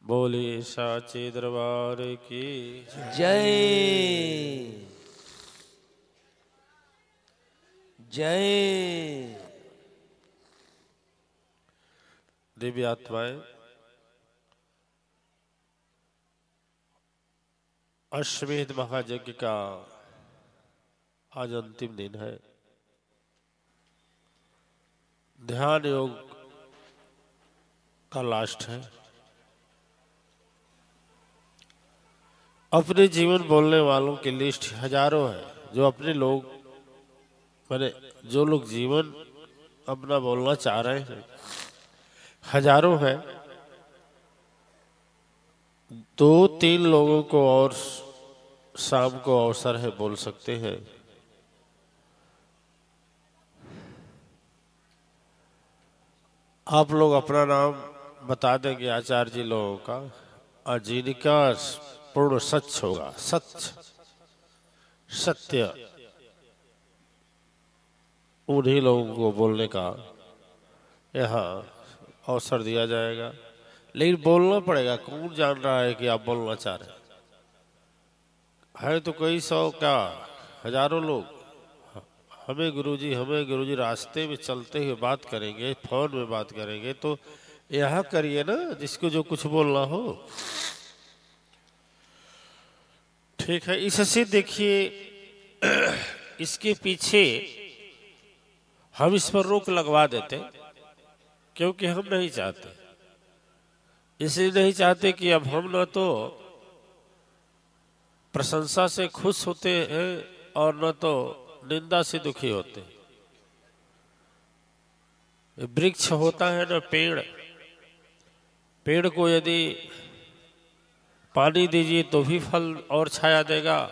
बोली साचे दरबार की जय जय। दिव्य आत्माएं, अश्वमेध महायज्ञ का आज अंतिम दिन है। ध्यान योग का लास्ट है। अपने जीवन बोलने वालों की लिस्ट हजारों है। जो अपने लोग माने जो लोग जीवन अपना बोलना चाह रहे हैं हजारों है। 2-3 लोगों को और शाम को अवसर है, बोल सकते हैं। आप लोग अपना नाम बता देंगे आचार्य जी लोगों का, और जिनका पूर्ण सच होगा, सत्य, उन्हीं लोगों को बोलने का यहाँ अवसर दिया जाएगा। लेकिन बोलना पड़ेगा। कौन जान रहा है कि आप बोलना चाह रहे हैं? तो कई सौ क्या हजारों लोग। हमें गुरुजी रास्ते में चलते हुए बात करेंगे, फोन में बात करेंगे, तो यहाँ करिए ना जिसको जो कुछ बोलना हो। ठीक है, इससे देखिए इसके पीछे हम इस पर रोक लगवा देते, क्योंकि हम नहीं चाहते। इसलिए नहीं चाहते कि अब हम न तो प्रशंसा से खुश होते हैं और न तो निंदा से दुखी होते हैं। वृक्ष होता है ना पेड़, पेड़ को यदि पानी दीजिए तो भी फल और छाया देगा,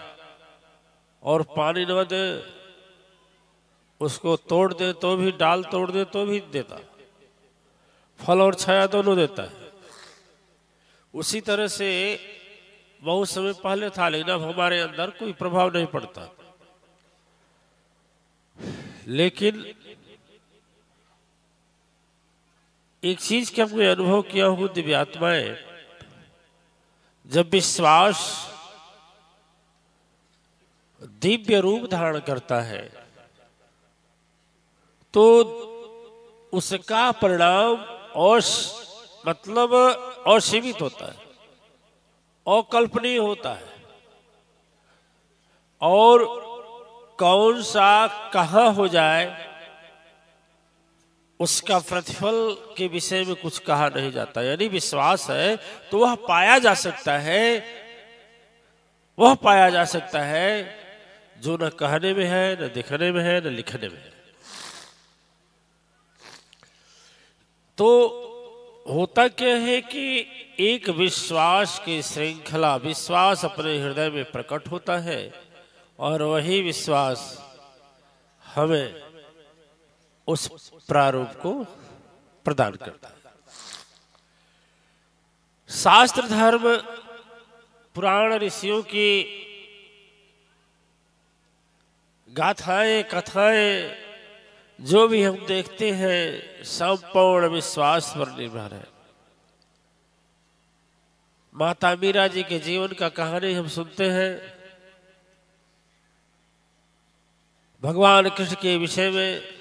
और पानी न दे, उसको तोड़ दे तो भी, डाल तोड़ दे तो भी देता, फल और छाया दोनों देता है। उसी तरह से बहुत समय पहले था, लेकिन अब हमारे अंदर कोई प्रभाव नहीं पड़ता। लेकिन एक चीज का मैं अनुभव किया हूं दिव्यात्माएं, जब विश्वास दिव्य रूप धारण करता है तो उसका परिणाम और मतलब असीमित होता है, अकल्पनीय होता है। और कौन सा कहाँ हो जाए उसका प्रतिफल के विषय में कुछ कहा नहीं जाता। यानी विश्वास है तो वह पाया जा सकता है, वह पाया जा सकता है जो न कहने में है, न दिखने में है, न लिखने में है। तो होता क्या है कि एक विश्वास की श्रृंखला, विश्वास अपने हृदय में प्रकट होता है, और वही विश्वास हमें उस प्रारूप को प्रदान करता है। शास्त्र धर्म पुराण ऋषियों की गाथाएं कथाएं जो भी हम देखते हैं संपूर्ण विश्वास पर निर्भर है। माता मीरा जी के जीवन का कहानी हम सुनते हैं। भगवान कृष्ण के विषय में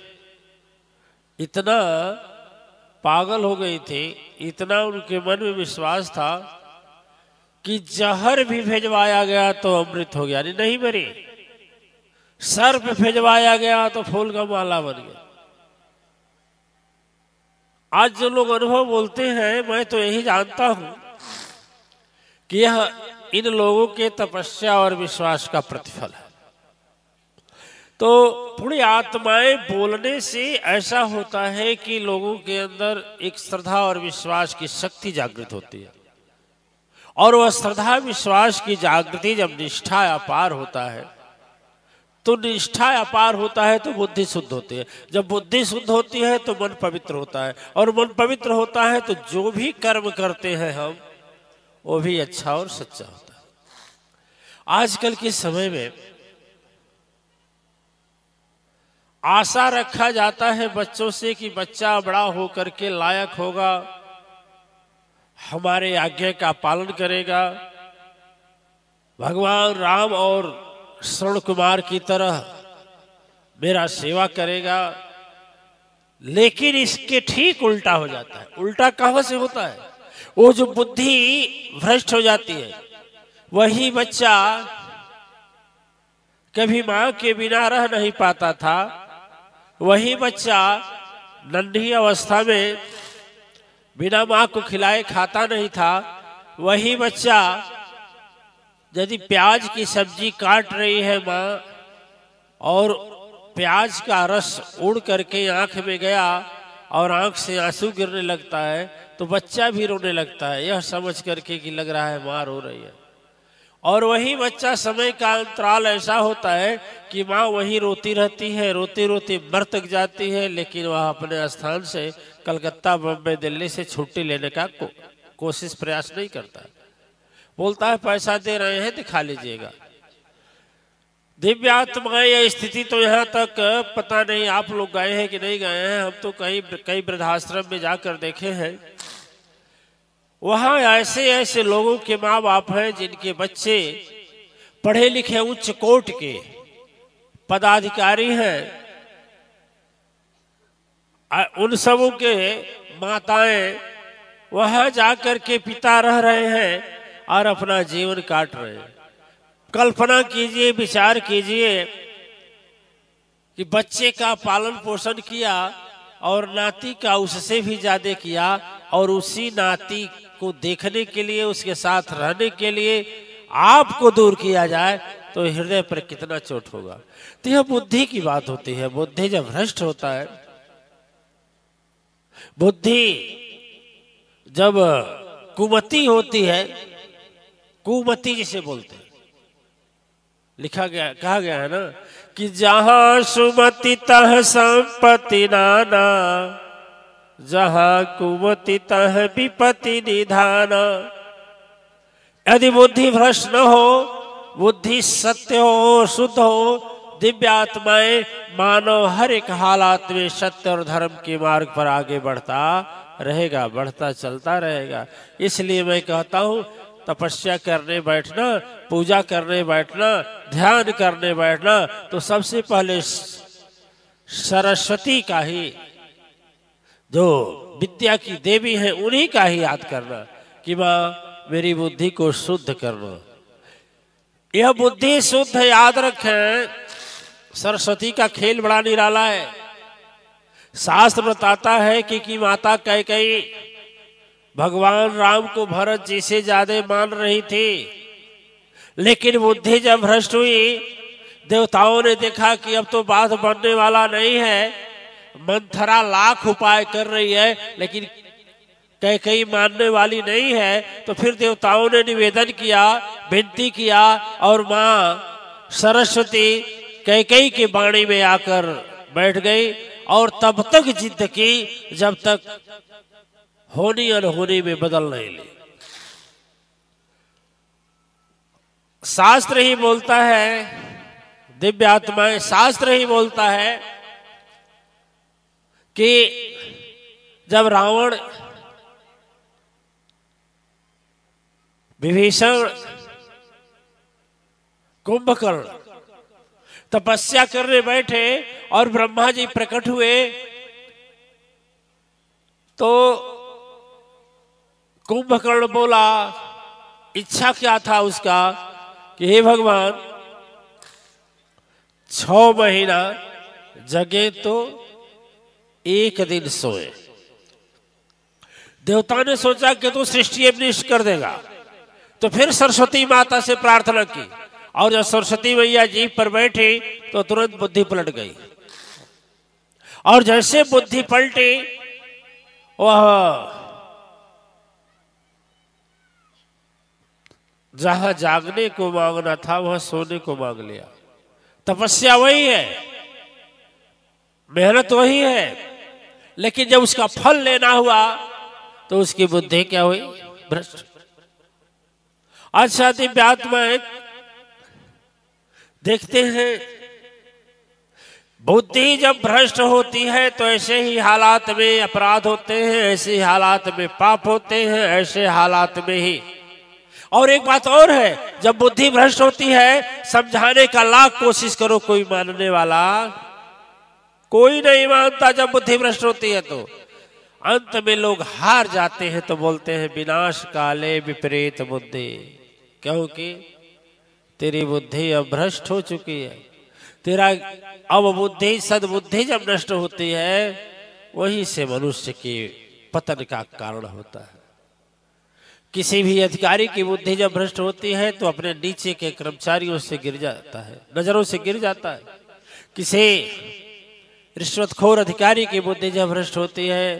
इतना पागल हो गई थी, इतना उनके मन में विश्वास था कि जहर भी भेजवाया गया तो अमृत हो गया, नहीं मरी। सर्प भेजवाया गया तो फूल का माला बन गया। आज जो लोग अनुभव बोलते हैं, मैं तो यही जानता हूं कि यह इन लोगों के तपस्या और विश्वास का प्रतिफल है। तो पूरी आत्माएं बोलने से ऐसा होता है कि लोगों के अंदर एक श्रद्धा और विश्वास की शक्ति जागृत होती है, और वह श्रद्धा विश्वास की जागृति जब निष्ठा अपार होता है तो निष्ठा अपार होता है तो बुद्धि शुद्ध होती है। जब बुद्धि शुद्ध होती है तो मन पवित्र होता है, और मन पवित्र होता है तो जो भी कर्म करते हैं हम, वो भी अच्छा और सच्चा होता है। आजकल के समय में आशा रखा जाता है बच्चों से कि बच्चा बड़ा होकर के लायक होगा, हमारे आज्ञा का पालन करेगा, भगवान राम और श्रवण कुमार की तरह मेरा सेवा करेगा। लेकिन इसके ठीक उल्टा हो जाता है। उल्टा कहां से होता है? वो जो बुद्धि भ्रष्ट हो जाती है, वही बच्चा कभी मां के बिना रह नहीं पाता था, वही बच्चा नन्ही अवस्था में बिना मां को खिलाए खाता नहीं था, वही बच्चा यदि प्याज की सब्जी काट रही है मां और प्याज का रस उड़ करके आंख में गया और आंख से आंसू गिरने लगता है, तो बच्चा भी रोने लगता है, यह समझ करके कि लग रहा है मां रो रही है। और वही बच्चा समय का अंतराल ऐसा होता है कि माँ वहीं रोती रहती है, रोती रोती मर तक जाती है, लेकिन वह अपने स्थान से कलकत्ता, बम्बई, दिल्ली से छुट्टी लेने का कोशिश प्रयास नहीं करता। बोलता है पैसा दे रहे हैं दिखा लीजिएगा। दिव्यात्माएं यह स्थिति तो यहाँ तक पता नहीं आप लोग गए हैं कि नहीं गए हैं, हम तो कई वृद्धाश्रम में जाकर देखे हैं। वहां ऐसे ऐसे लोगों के माँ बाप हैं जिनके बच्चे पढ़े लिखे उच्च कोटि के पदाधिकारी हैं, उन सबों के माताएं वहां जाकर के पिता रह रहे हैं और अपना जीवन काट रहे हैं। कल्पना कीजिए, विचार कीजिए कि बच्चे का पालन पोषण किया और नाती का उससे भी ज्यादा किया, और उसी नाती को देखने के लिए, उसके साथ रहने के लिए आपको दूर किया जाए तो हृदय पर कितना चोट होगा। तो यह बुद्धि की बात होती है। बुद्धि जब भ्रष्ट होता है, बुद्धि जब कुमति होती है, कुमति जिसे बोलते हैं, लिखा गया, कहा गया है ना कि जहां सुमति तह संपत्ति नाना, जहां कुमति तह विपत्ति निधान। यदि बुद्धि भ्रष्ट न हो, बुद्धि सत्य हो, शुद्ध हो, दिव्य आत्माएं मानव हर एक हालात में सत्य और धर्म के मार्ग पर आगे बढ़ता रहेगा, बढ़ता चलता रहेगा। इसलिए मैं कहता हूं तपस्या करने बैठना, पूजा करने बैठना, ध्यान करने बैठना, तो सबसे पहले सरस्वती का ही, जो विद्या की देवी है, उन्हीं का ही याद करना कि माँ मेरी बुद्धि को शुद्ध करना। यह बुद्धि शुद्ध, याद रखें, सरस्वती का खेल बड़ा निराला है। शास्त्र बताता है कि माता कैकेयी भगवान राम को भरत जी से ज्यादा मान रही थी, लेकिन बुद्धि जब भ्रष्ट हुई, देवताओं ने देखा कि अब तो बात बनने वाला नहीं है, मंथरा लाख उपाय कर रही है लेकिन कैकेयी मानने वाली नहीं है, तो फिर देवताओं ने निवेदन किया, विनती किया, और माँ सरस्वती कैकेयी के वाणी में आकर बैठ गई और तब तक जिद की जब तक होनी अनहोनी में बदल नहीं ली। शास्त्र ही बोलता है, दिव्य आत्माएं, शास्त्र ही बोलता है कि जब रावण विभीषण कुंभकर्ण तपस्या करने बैठे और ब्रह्मा जी प्रकट हुए, तो कुंभकर्ण बोला, इच्छा क्या था उसका कि हे भगवान 6 महीना जगे तो 1 दिन सोए। देवता ने सोचा कि तू सृष्टि निष्ठ कर देगा, तो फिर सरस्वती माता से प्रार्थना की, और जब सरस्वती मैया जीभ पर बैठी तो तुरंत बुद्धि पलट गई। और जैसे बुद्धि पलटी, वह जहां जागने को मांगना था वह सोने को मांग लिया। तपस्या वही है, मेहनत वही है, लेकिन जब उसका फल लेना हुआ तो उसकी बुद्धि क्या हुई? भ्रष्ट। अच्छा, दिव्यात्मा देखते हैं बुद्धि जब भ्रष्ट होती है तो ऐसे ही हालात में अपराध होते हैं, ऐसे ही हालात में पाप होते हैं, ऐसे हालात में ही। और एक बात और है, जब बुद्धि भ्रष्ट होती है समझाने का लाख कोशिश करो, कोई मानने वाला कोई नहीं मानता। जब बुद्धि भ्रष्ट होती है तो अंत में लोग हार जाते हैं, तो बोलते हैं विनाश काले विपरीत बुद्धि, क्योंकि तेरी बुद्धि अब भ्रष्ट हो चुकी है। तेरा अब बुद्धि सद्बुद्धि जब नष्ट होती है वहीं से मनुष्य के पतन का कारण होता है। किसी भी अधिकारी की बुद्धि जब भ्रष्ट होती है तो अपने नीचे के कर्मचारियों से गिर जाता है, नजरों से गिर जाता है। किसी रिश्वतखोर अधिकारी की बुद्धि जब भ्रष्ट होती है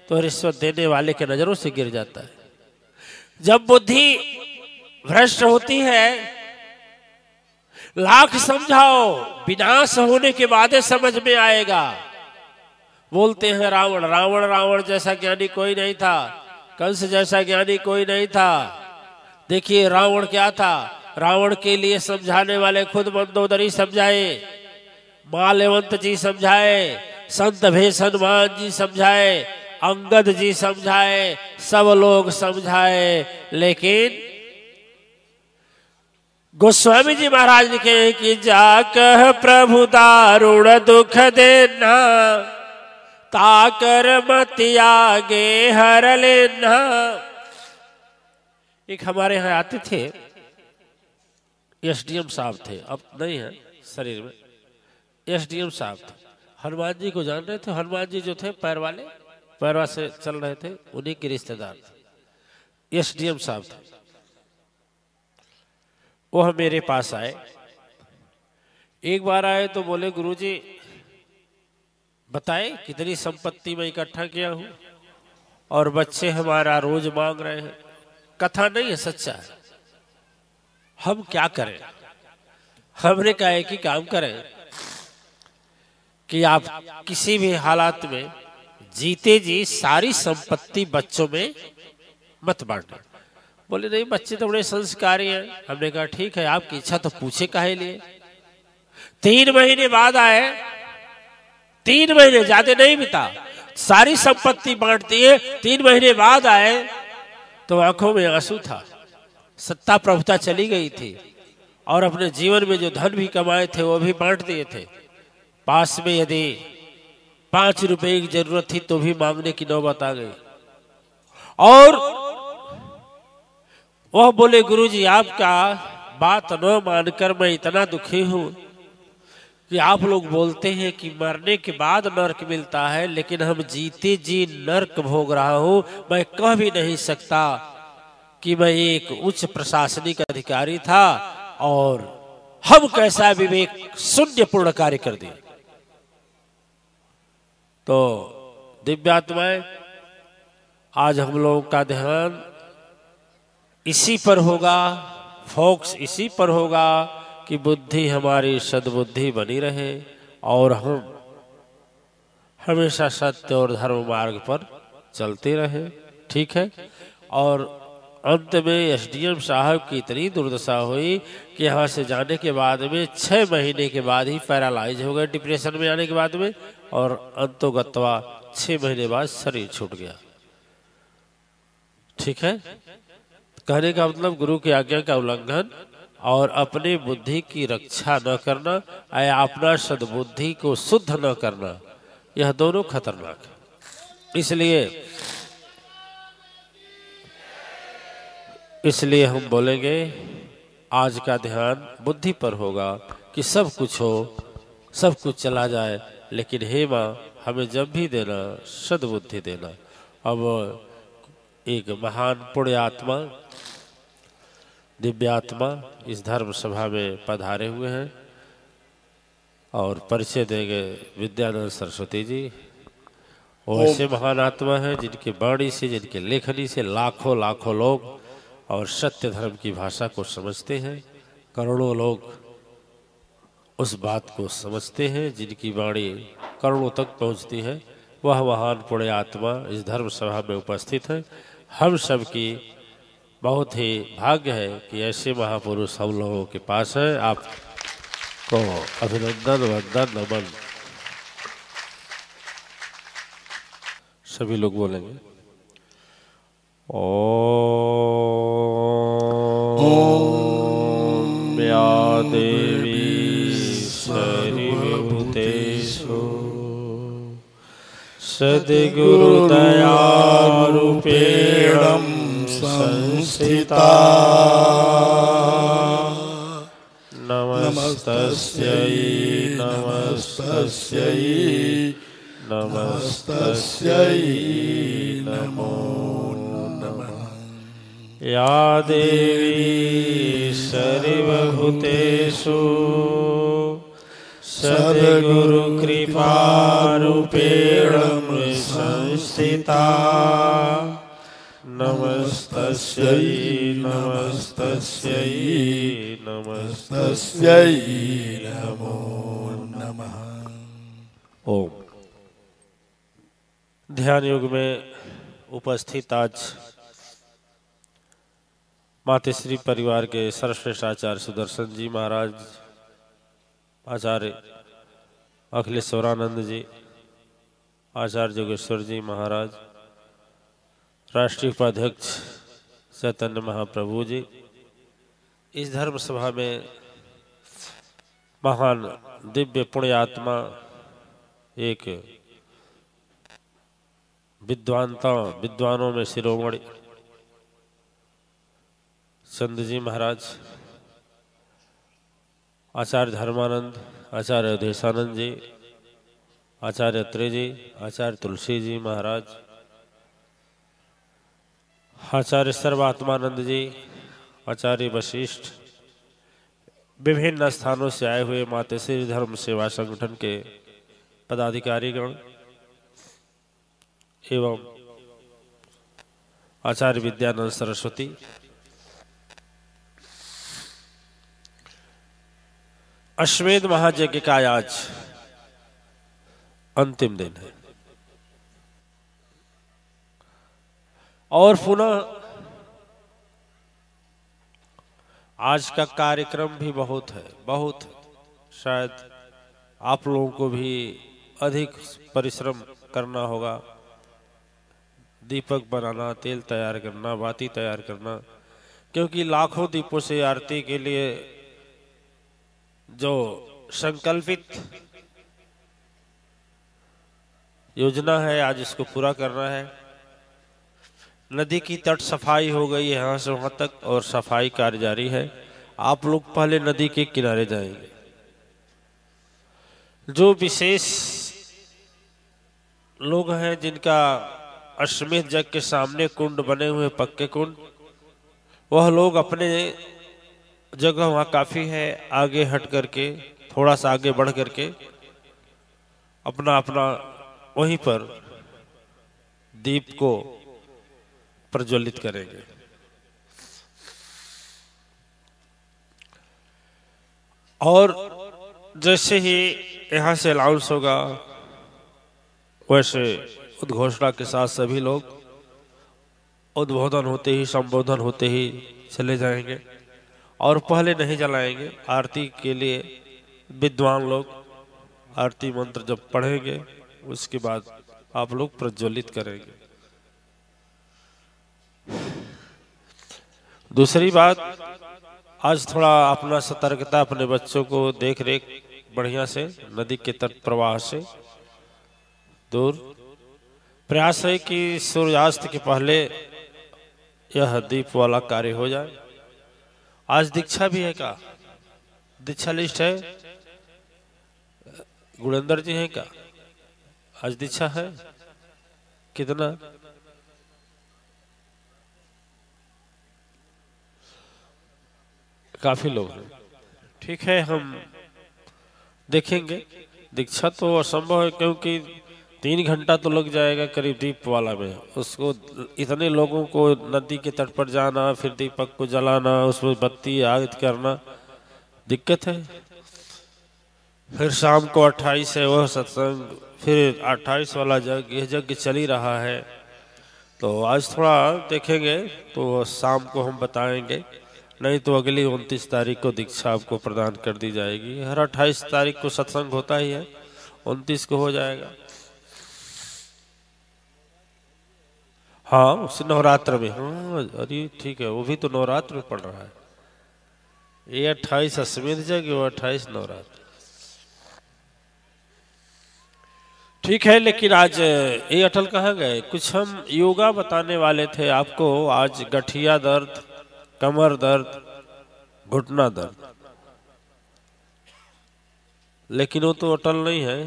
तो रिश्वत देने वाले के नजरों से गिर जाता है। जब बुद्धि भ्रष्ट होती है लाख समझाओ, विनाश होने के बाद समझ में आएगा। बोलते हैं रावण जैसा ज्ञानी कोई नहीं था, कंस जैसा ज्ञानी कोई नहीं था। देखिए रावण क्या था, रावण के लिए समझाने वाले खुद मंदोदरी समझाए, माल्यवंत जी समझाए, संत भेष हनुमान जी समझाए, अंगद जी समझाए, सब लोग समझाए, लेकिन गोस्वामी जी महाराज लिखे कि जाकह प्रभु दारुण दुख देना, ताकर मति आगे हर लेना। एक हमारे यहाँ आते थे, एसडीएम साहब थे, अब नहीं है शरीर में, एसडीएम साहब थे। हनुमान जी को जान रहे थे, हनुमान जी जो थे पैरवा से चल रहे थे, उन्हीं के रिश्तेदार थे, एसडीएम साहब थे। वह मेरे पास आए, एक बार आए तो बोले गुरुजी बताए कितनी संपत्ति मैं इकट्ठा किया हूं और बच्चे हमारा रोज मांग रहे हैं। कथा नहीं है, सच्चा है। हम क्या करें? हमने कहा है कि काम करें कि आप किसी भी हालात में जीते जी सारी संपत्ति बच्चों में मत बांटना। बोले नहीं, बच्चे तो बड़े संस्कारी हैं। हमने कहा ठीक है, आपकी इच्छा तो पूछे काहे लिए। 3 महीने बाद आए, 3 महीने ज्यादा नहीं बिता, सारी संपत्ति बांट दिए। 3 महीने बाद आए तो आंखों में आंसू था, सत्ता प्रभुता चली गई थी और अपने जीवन में जो धन भी कमाए थे वो भी बांट दिए थे। पास में यदि 5 रुपए की जरूरत थी तो भी मांगने की नौबत आ गई। और वह बोले गुरुजी आपका बात न मानकर मैं इतना दुखी हूं कि आप लोग बोलते हैं कि मरने के बाद नरक मिलता है, लेकिन हम जीते जी नरक भोग रहा हूं। मैं कह भी नहीं सकता कि मैं एक उच्च प्रशासनिक अधिकारी था और हम कैसा विवेक शून्य पूर्ण कार्य कर दिए। तो दिव्यात्माएं, आज हम लोगों का ध्यान इसी पर होगा, फोकस इसी पर होगा कि बुद्धि हमारी सद्बुद्धि बनी रहे और हम हमेशा सत्य और धर्म मार्ग पर चलते रहे। ठीक है। और अंत में एसडीएम साहब की इतनी दुर्दशा हुई कि यहाँ से जाने के बाद में 6 महीने के बाद ही पैरालाइज हो गए, डिप्रेशन में आने के बाद में, और अंतोगत्वा 6 महीने बाद शरीर छूट गया। ठीक है। कहने का मतलब गुरु की आज्ञा का उल्लंघन और अपने बुद्धि की रक्षा न करना या अपना सद्बुद्धि को शुद्ध न करना, यह दोनों खतरनाक है। इसलिए हम बोलेंगे आज का ध्यान बुद्धि पर होगा कि सब कुछ हो, सब कुछ चला जाए, लेकिन हे माँ हमें जब भी देना सद्बुद्धि देना। अब एक महान पुण्य आत्मा, दिव्य आत्मा इस धर्म सभा में पधारे हुए हैं और परिचय देंगे विद्यानंद सरस्वती जी। वो ऐसे महान आत्मा है जिनके वाणी से, जिनके लेखनी से लाखों लाखों लोग और सत्य धर्म की भाषा को समझते हैं। करोड़ों लोग उस बात को समझते हैं जिनकी वाणी करोड़ों तक पहुंचती है। वह महान पुण्य आत्मा इस धर्म सभा में उपस्थित है। हम सब की बहुत ही भाग्य है कि ऐसे महापुरुष हम लोगों के पास है। आपको अभिनंदन, वंदन, नमन। सभी लोग बोलेंगे। ओम या देवी सर्वभूतेषु सद्गुरुदयारूपेण संस्थिता नमस्तस्यै नमस्तस्यै नमस्तस्यै नमो नमः। या देवी सर्वभूतेषु सद्गुरुकृपारूपेण संस्थिता नमस्तस्यै नमस्तस्यै नमस्तस्यै नमो नमः। ओम। ध्यान युग में उपस्थित आज मातेश्री परिवार के सर्वश्रेष्ठ आचार्य सुदर्शन जी महाराज, आचार्य अखिलेश्वरानंद जी, आचार्य जोगेश्वर जी महाराज, राष्ट्रीय उपाध्यक्ष चैतन्य महाप्रभु जी, इस धर्म सभा में महान दिव्य पुण्यात्मा, एक विद्वानों में शिरोमणि चंद जी महाराज, आचार्य धर्मानंद, आचार्य अवधेशानंद जी, आचार्य अत्रे जी, आचार्य तुलसी जी महाराज, आचार्य सर्वात्मानंद जी, आचार्य वशिष्ठ, विभिन्न स्थानों से आए हुए मातेश्री धर्म सेवा संगठन के पदाधिकारीगण एवं आचार्य विद्यानंद सरस्वती, अश्वमेध महायज्ञ का आज अंतिम दिन है और पुनः आज का कार्यक्रम भी बहुत है, शायद आप लोगों को भी अधिक परिश्रम करना होगा। दीपक बनाना, तेल तैयार करना, बाती तैयार करना, क्योंकि लाखों दीपों से आरती के लिए जो संकल्पित योजना है आज इसको पूरा करना है। नदी की तट सफाई हो गई है यहाँ से वहां तक और सफाई कार्य जारी है। आप लोग पहले नदी के किनारे जाएंगे। जो विशेष लोग हैं जिनका अश्वमेध यज्ञ के सामने कुंड बने हुए पक्के कुंड, वह लोग अपने जगह वहां काफी है, आगे हट करके थोड़ा सा आगे बढ़ करके अपना अपना वहीं पर दीप को प्रज्वलित करेंगे। और जैसे ही यहां से अनाउंस होगा वैसे उद्घोषणा के साथ सभी लोग उद्बोधन होते ही, संबोधन होते ही चले जाएंगे और पहले नहीं जलाएंगे। आरती के लिए विद्वान लोग आरती मंत्र जब पढ़ेंगे उसके बाद आप लोग प्रज्वलित करेंगे। दूसरी बात, आज थोड़ा अपना सतर्कता, अपने बच्चों को देख रेख बढ़िया से नदी के तट प्रवाह से दूर। प्रयास है कि सूर्यास्त के पहले यह दीप वाला कार्य हो जाए। आज दीक्षा भी है का? दीक्षा लिस्ट है? गुणेंद्र जी है क्या? आज दीक्षा है? कितना? काफी लोग हैं। ठीक है, हम देखेंगे। दीक्षा तो असंभव है क्योंकि 3 घंटा तो लग जाएगा करीब दीप वाला में। उसको इतने लोगों को नदी के तट पर जाना, फिर दीपक को जलाना, उसमें बत्ती आग करना दिक्कत है। फिर शाम को 28 है वह सत्संग, फिर 28 वाला यह यज्ञ चल ही रहा है। तो आज थोड़ा देखेंगे तो शाम को हम बताएंगे, नहीं तो अगली 29 तारीख को दीक्षा आपको प्रदान कर दी जाएगी। हर 28 तारीख को सत्संग होता ही है, 29 को हो जाएगा। हाँ उस नवरात्र में, हाँ अरे ठीक है, वो भी तो नवरात्र में पड़ रहा है। ये 28 अश्वमेध यज्ञ, वो 28 नवरात्र। ठीक है, लेकिन आज ये अटल कहाँ गए? कुछ हम योगा बताने वाले थे आपको आज, गठिया दर्द, कमर दर्द, घुटना दर्द, लेकिन वो तो अटल नहीं है,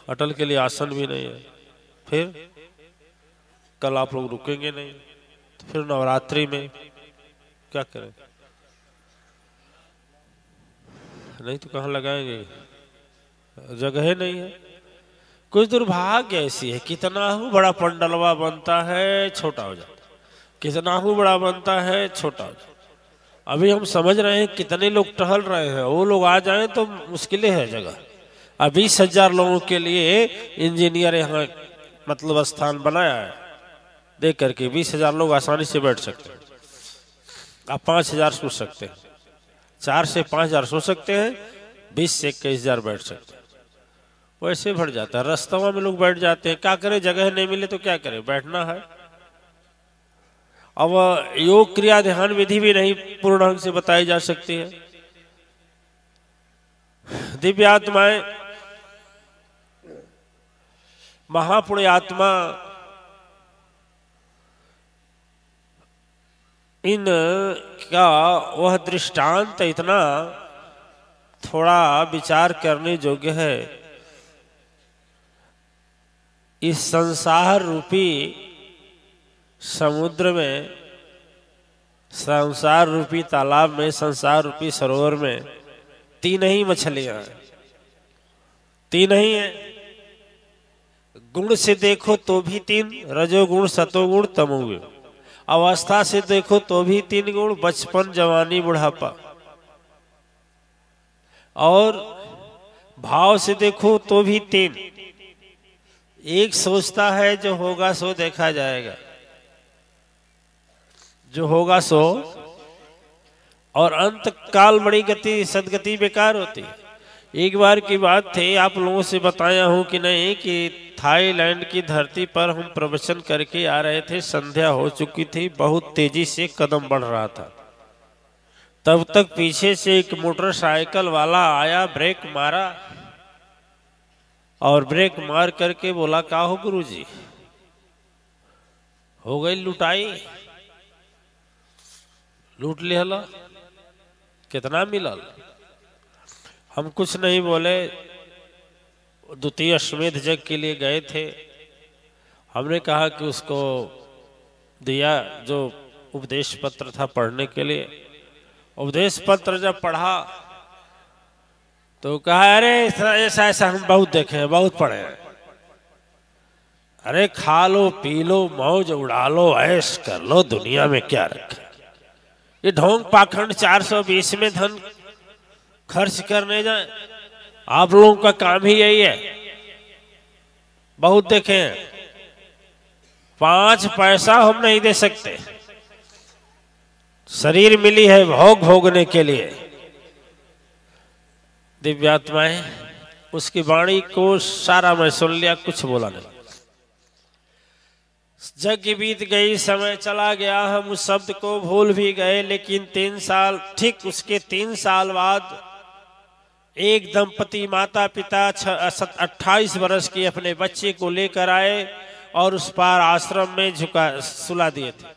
अटल के लिए आसन भी नहीं है। फिर कल आप लोग रुकेंगे नहीं, तो फिर नवरात्रि में क्या करें? नहीं तो कहाँ लगाएंगे, जगह नहीं है। कुछ दुर्भाग्य ऐसी है, कितना ही बड़ा पंडलवा बनता है छोटा हो जाता, कितना ही बड़ा बनता है छोटा हो जाता। अभी हम समझ रहे हैं कितने लोग टहल रहे हैं, वो लोग आ जाएं तो मुश्किलें है जगह। अब 20,000 लोगों के लिए इंजीनियर यहाँ मतलब स्थान बनाया है, देख करके 20,000 लोग आसानी से बैठ सकते हैं। आप 5,000 सो सकते हैं, 4 से 5,000 सो सकते हैं, 20 से 21,000 बैठ सकते हैं। वैसे भर जाता है, रास्तों में लोग बैठ जाते हैं। क्या करें, जगह नहीं मिले तो क्या करें, बैठना है। अब योग क्रिया ध्यान विधि भी नहीं पूर्ण ढंग से बताई जा सकती है। दिव्य आत्माएं, महापुण्य आत्मा, इन का वह दृष्टांत इतना थोड़ा विचार करने योग्य है। इस संसार रूपी समुद्र में, संसार रूपी तालाब में, संसार रूपी सरोवर में 3 ही मछलियां हैं, 3 ही हैं। गुण से देखो तो भी 3, रजोगुण, सतोगुण, तमोगुण। अवस्था से देखो तो भी 3 गुण, बचपन, जवानी, बुढ़ापा। और भाव से देखो तो भी 3। एक सोचता है जो होगा सो देखा जाएगा, जो होगा सो, और अंत काल बड़ी गति सदगति बेकार होती। एक बार की बात थी, आप लोगों से बताया हूं कि नहीं, कि थाईलैंड की धरती पर हम प्रवचन करके आ रहे थे, संध्या हो चुकी थी, बहुत तेजी से कदम बढ़ रहा था। तब तक पीछे से एक मोटरसाइकिल वाला आया, ब्रेक मारा, और ब्रेक मार करके बोला, का हो गुरुजी, हो गई लुटाई, लूट लिया, कितना मिलल? हम कुछ नहीं बोले, द्वितीय अश्वमेध यज्ञ के लिए गए थे। हमने कहा कि उसको दिया जो उपदेश पत्र था पढ़ने के लिए। उपदेश पत्र जब पढ़ा तो कहा, अरे ऐसा ऐसा हम बहुत देखे हैं, बहुत पढ़े हैं। अरे खा लो, पी लो, मौज उड़ा लो, ऐश कर लो, दुनिया में क्या रखा। ये ढोंग पाखंड 420 में धन खर्च करने जाए, आप लोगों का काम ही यही है। बहुत देखे हैं, 5 पैसा हम नहीं दे सकते, शरीर मिली है भोग भोगने के लिए। दिव्यात्माएं, उसकी वाणी को सारा मैं सुन लिया, कुछ बोला नहीं। जग बीत गई, समय चला गया, हम उस शब्द को भूल भी गए। लेकिन 3 साल, ठीक उसके 3 साल बाद एक दंपति, माता पिता 28 वर्ष के अपने बच्चे को लेकर आए और उस पार आश्रम में सुला दिए थे।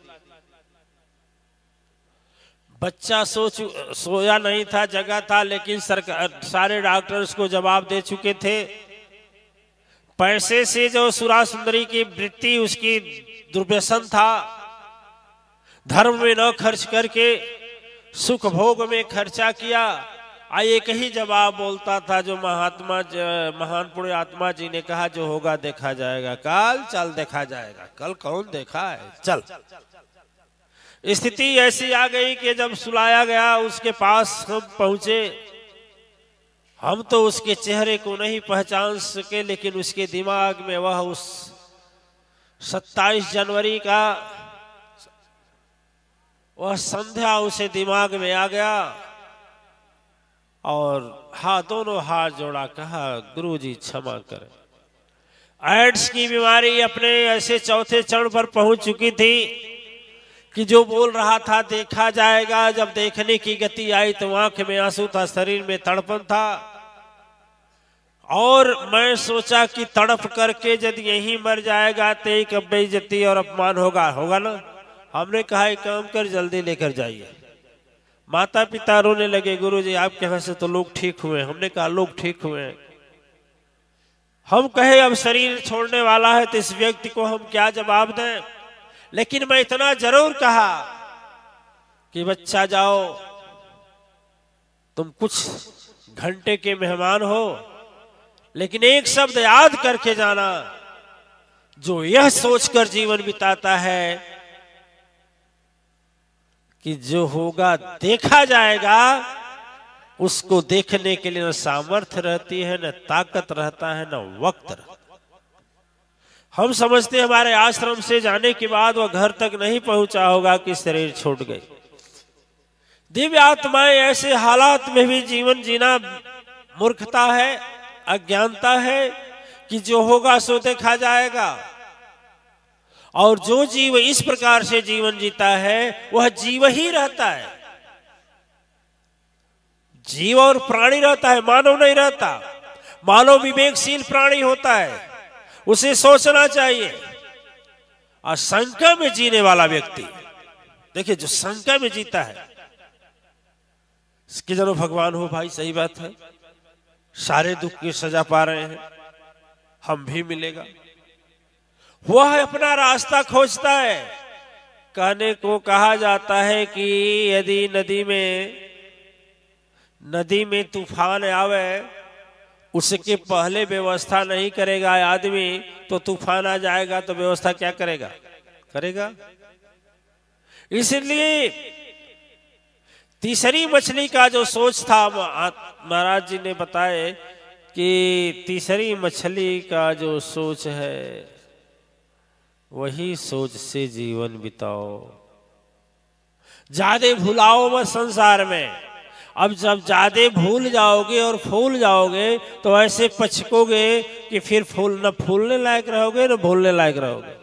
बच्चा सोया नहीं था, जगा था, लेकिन सरकार, सारे डॉक्टर उसको जवाब दे चुके थे। पैसे से जो सुरा सुंदरी की वृत्ति, उसकी दुर्व्यसन था, धर्म में न खर्च करके सुख भोग में खर्चा किया। एक ही जवाब बोलता था जो महान पुण्य आत्मा जी ने कहा, जो होगा देखा जाएगा, काल चल देखा जाएगा। कल कौन देखा है, चल। स्थिति ऐसी आ गई कि जब सुलाया गया, उसके पास हम पहुंचे। हम तो उसके चेहरे को नहीं पहचान सके, लेकिन उसके दिमाग में वह उस 27 जनवरी का वह संध्या उसे दिमाग में आ गया। और दोनों हाथ जोड़ा, कहा, गुरुजी क्षमा करें, एड्स की बीमारी अपने ऐसे चौथे चरण पर पहुंच चुकी थी कि जो बोल रहा था देखा जाएगा, जब देखने की गति आई तो आंख में आंसू था, शरीर में तड़पन था। और मैं सोचा कि तड़प करके यदि यहीं मर जाएगा तो एक बेइज्जती और अपमान होगा ना। हमने कहा एक काम कर, जल्दी लेकर जाइए। माता पिता रोने लगे, गुरुजी आपके यहाँ से तो लोग ठीक हुए। हमने कहा लोग ठीक हुए हैं। हम कहे अब शरीर छोड़ने वाला है तो इस व्यक्ति को हम क्या जवाब दें। लेकिन मैं इतना जरूर कहा कि बच्चा जाओ, तुम कुछ घंटे के मेहमान हो, लेकिन एक शब्द याद करके जाना, जो यह सोचकर जीवन बिताता है कि जो होगा देखा जाएगा, उसको देखने के लिए न सामर्थ्य रहती है, न ताकत रहता है, न वक्त रहता है। हम समझते हैं हमारे आश्रम से जाने के बाद वह घर तक नहीं पहुंचा होगा कि शरीर छूट गई। दिव्य आत्माएं ऐसे हालात में भी जीवन जीना मूर्खता है, अज्ञानता है कि जो होगा सो देखा जाएगा। और जो जीव इस प्रकार से जीवन जीता है वह जीव ही रहता है। जीव और प्राणी रहता है, मानव नहीं रहता। मानव विवेकशील प्राणी होता है, उसे सोचना चाहिए। और शंका में जीने वाला व्यक्ति, देखिए जो शंका में जीता है, इसके जनो भगवान हो भाई, सही बात है, सारे दुख की सजा पा रहे हैं, हम भी मिलेगा। वह अपना रास्ता खोजता है। कहने को कहा जाता है कि यदि नदी में तूफान आवे, उसके पहले व्यवस्था नहीं करेगा आदमी तो तूफान आ जाएगा तो व्यवस्था क्या करेगा। इसलिए तीसरी मछली का जो सोच था, महाराज जी ने बताए कि तीसरी मछली का जो सोच है वही सोच से जीवन बिताओ, ज्यादा भुलाओ मत संसार में। अब जब ज्यादा भूल जाओगे और फूल जाओगे तो ऐसे पछकोगे कि फिर फूल न फूलने लायक रहोगे न भूलने लायक रहोगे।